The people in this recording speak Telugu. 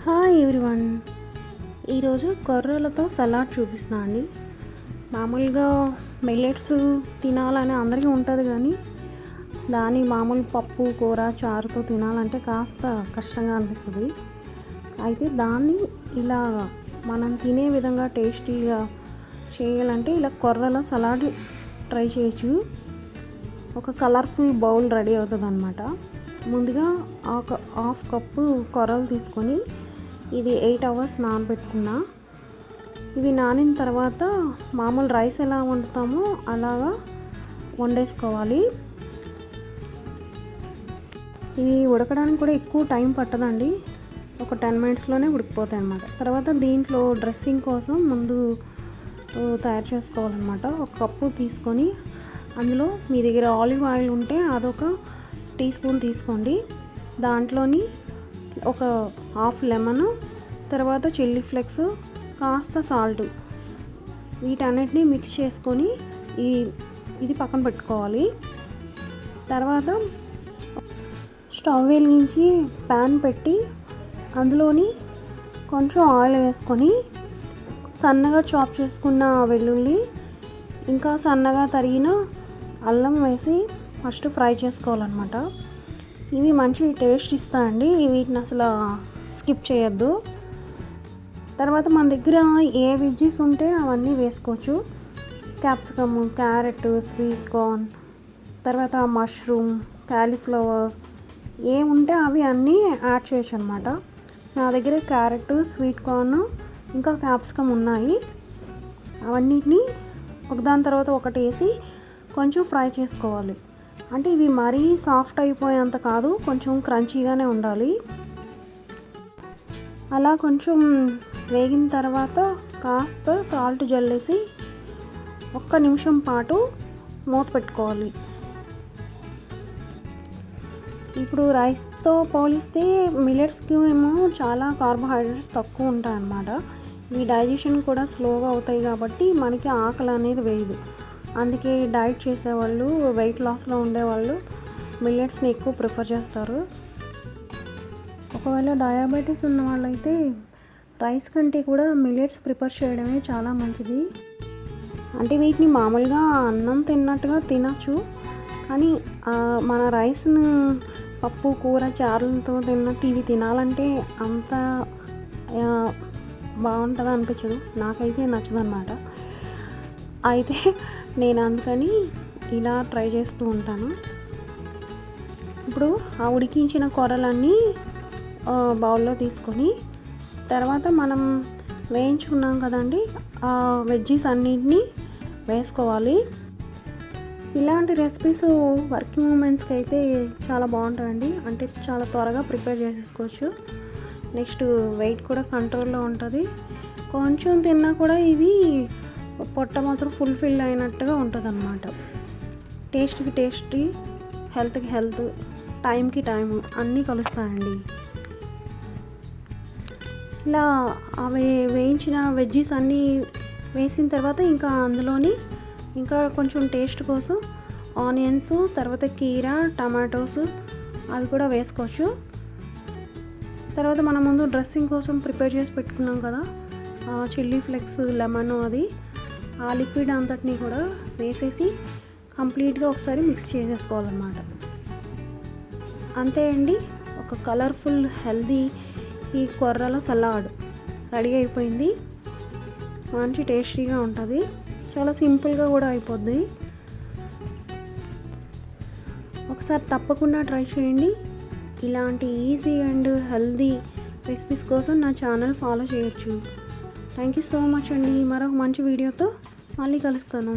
Hi everyone. ఈరోజు కొర్రలతో సలాడ్ చూపిస్తున్నా అండి. మామూలుగా మిల్లెట్స్ తినాలని అందరికీ ఉంటుంది, కానీ దాని మామూలు పప్పు కూర చారుతో తినాలంటే కాస్త కష్టంగా అనిపిస్తుంది. అయితే దాన్ని ఇలా మనం తినే విధంగా టేస్టీగా చేయాలంటే ఇలా కొర్రల సలాడ్ ట్రై చేయొచ్చు. ఒక కలర్ఫుల్ బౌల్ రెడీ అవుతుంది అన్నమాట. ముందుగా ఒక హాఫ్ కప్పు కొర్రలు తీసుకొని ఇది 8 hours నానబెట్టుకున్నా. ఇవి నానిన తర్వాత మామూలు రైస్ ఎలా వండుతామో అలాగా వండేసుకోవాలి. ఇవి ఉడకడానికి కూడా ఎక్కువ టైం పట్టదండి, ఒక 10 minutesలోనే ఉడికిపోతాయి అన్నమాట. తర్వాత దీంట్లో డ్రెస్సింగ్ కోసం ముందు తయారు చేసుకోవాలన్నమాట. ఒక కప్పు తీసుకొని అందులో మీ దగ్గర ఆలివ్ ఆయిల్ ఉంటే అదొక టీ స్పూన్ తీసుకోండి. దాంట్లోని ఒక హాఫ్ లెమన్, తర్వాత చిల్లీ ఫ్లేక్స్, కాస్త సాల్ట్, వీటన్నిటిని మిక్స్ చేసుకొని ఇది పక్కన పెట్టుకోవాలి. తర్వాత స్టవ్ వెలిగించి ప్యాన్ పెట్టి అందులోని కొంచెం ఆయిల్ వేసుకొని సన్నగా చాప్ చేసుకున్న వెల్లుల్లి, ఇంకా సన్నగా తరిగిన అల్లం వేసి ఫస్ట్ ఫ్రై చేసుకోవాలన్నమాట. ఇవి మంచి టేస్ట్ ఇస్తాయండి, వీటిని అసలు స్కిప్ చేయొద్దు. తర్వాత మన దగ్గర ఏ వెజ్జీస్ ఉంటే అవన్నీ వేసుకోవచ్చు. క్యాప్సికమ్, క్యారెట్, స్వీట్ కార్న్, తర్వాత మష్రూమ్, కాలీఫ్లవర్, ఏముంటే అవి అన్నీ యాడ్ చేయొచ్చు అనమాట. నా దగ్గర క్యారెట్, స్వీట్ కార్న్, ఇంకా క్యాప్సికమ్ ఉన్నాయి. అవన్నిటిని ఒకదాని తర్వాత ఒకటి వేసి కొంచెం ఫ్రై చేసుకోవాలి. అంటే ఇవి మరీ సాఫ్ట్ అయిపోయేంత కాదు, కొంచెం క్రంచీగానే ఉండాలి. అలా కొంచెం వేగిన తర్వాత కాస్త సాల్ట్ జల్లేసి 1 నిమిషం పాటు మూత పెట్టుకోవాలి. ఇప్పుడు రైస్తో పోలిస్తే మిల్లెట్స్కి ఏమో చాలా కార్బోహైడ్రేట్స్ తక్కువ ఉంటాయి అన్నమాట. ఈ డైజెషన్ కూడా స్లోగా అవుతాయి కాబట్టి మనకి ఆకలి అనేది వేయదు. అందుకే డైట్ చేసేవాళ్ళు, వెయిట్ లాస్లో ఉండేవాళ్ళు మిల్లెట్స్ని ఎక్కువ ప్రిఫర్ చేస్తారు. ఒకవేళ డయాబెటీస్ ఉన్న వాళ్ళైతే రైస్ కంటే కూడా మిల్లెట్స్ ప్రిఫర్ చేయడమే చాలా మంచిది. అంటే వీటిని మామూలుగా అన్నం తిన్నట్టుగా తినచ్చు, కానీ మన రైస్ను పప్పు కూర చారులతో తిన్నట్టు ఇవి తినాలంటే అంత బాగుంటుంది అనిపించదు, నాకైతే నచ్చదు అన్నమాట. అయితే నేను అందుకని ఇలా ట్రై చేస్తూ ఉంటాను. ఇప్పుడు ఆ ఉడికించిన కూరలన్నీ బౌల్లో తీసుకొని తర్వాత మనం వేయించుకున్నాం కదండి, ఆ వెజ్జీస్ అన్నిటినీ వేసుకోవాలి. ఇలాంటి రెసిపీస్ వర్కింగ్ ఉమెన్స్కి అయితే చాలా బాగుంటాయండి. అంటే చాలా త్వరగా ప్రిపేర్ చేసేసుకోవచ్చు. నెక్స్ట్ వెయిట్ కూడా కంట్రోల్లో ఉంటుంది. కొంచెం తిన్నా కూడా ఇవి పొట్ట మాత్రం ఫుల్ఫిల్ అయినట్టుగా ఉంటుంది అన్నమాట. టేస్ట్కి టేస్టీ, హెల్త్కి హెల్త్, టైంకి టైం అన్నీ కలుస్తాయండి. ఇలా అవి వేయించిన వెజ్జీస్ అన్నీ వేసిన తర్వాత ఇంకా అందులోని ఇంకా కొంచెం టేస్ట్ కోసం ఆనియన్స్, తర్వాత కీరా, టమాటోస్ అవి కూడా వేసుకోవచ్చు. తర్వాత మనం ముందు డ్రెస్సింగ్ కోసం ప్రిపేర్ చేసి పెట్టుకున్నాం కదా, చిల్లీ ఫ్లేక్స్, లెమన్, అది ఆ లిక్విడ్ అంతటిని కూడా వేసేసి కంప్లీట్గా ఒకసారి మిక్స్ చేసేసుకోవాలన్నమాట. అంతే అండి, ఒక కలర్ఫుల్ హెల్దీ ఈ కొర్రల సలాడ్ రెడీ అయిపోయింది. మంచి టేస్టీగా ఉంటుంది, చాలా సింపుల్గా కూడా అయిపోద్ది. ఒకసారి తప్పకుండా ట్రై చేయండి. ఇలాంటి ఈజీ అండ్ హెల్దీ రెసిపీస్ కోసం నా ఛానల్ ఫాలో చేయొచ్చు. థ్యాంక్ యూ సో మచ్ అండి. మరొక మంచి వీడియోతో మళ్ళీ కలుస్తాను.